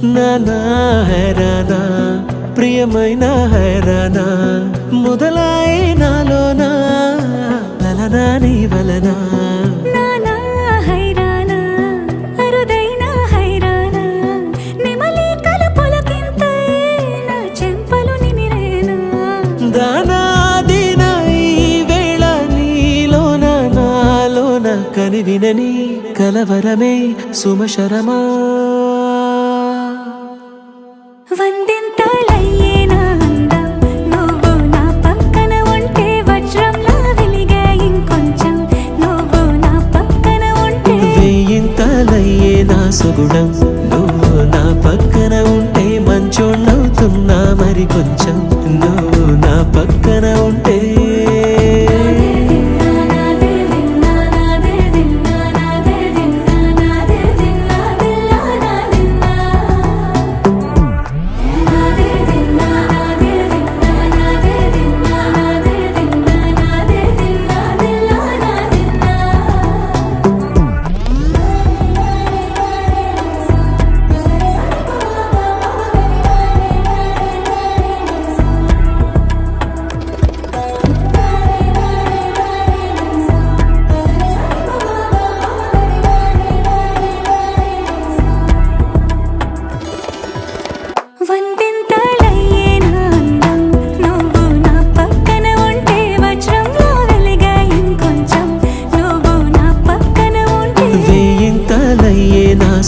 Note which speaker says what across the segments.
Speaker 1: నానా హైరానా ప్రియమైన హైరానా మొదలాయి నాలోనా లలనా నీ వలనా కనివినని కలవరమే సుమశరమా
Speaker 2: వందింతలయ్యేనా అందం నువ్వు నా పక్కన ఉంటే వజ్రంలా వెలిగే ఇంకొంచెం నువ్వు నా పక్కన ఉంటే
Speaker 1: వెయ్యింతలయ్యేనా సుగుణం నువ్వు నా పక్కన ఉంటే మంచోణ్ణవుతున్నా మరి కొంచెం నువ్వు నా పక్కన ఉంటే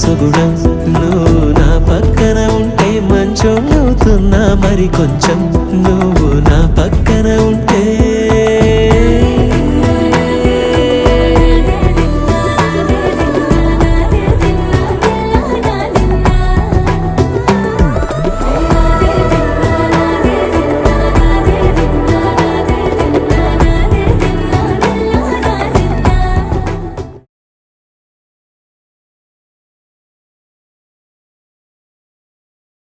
Speaker 1: సుగుణం నువ్వు నా పక్కన ఉంటే మంచోణ్ణవుతున్నా మరి కొంచెం నువ్వు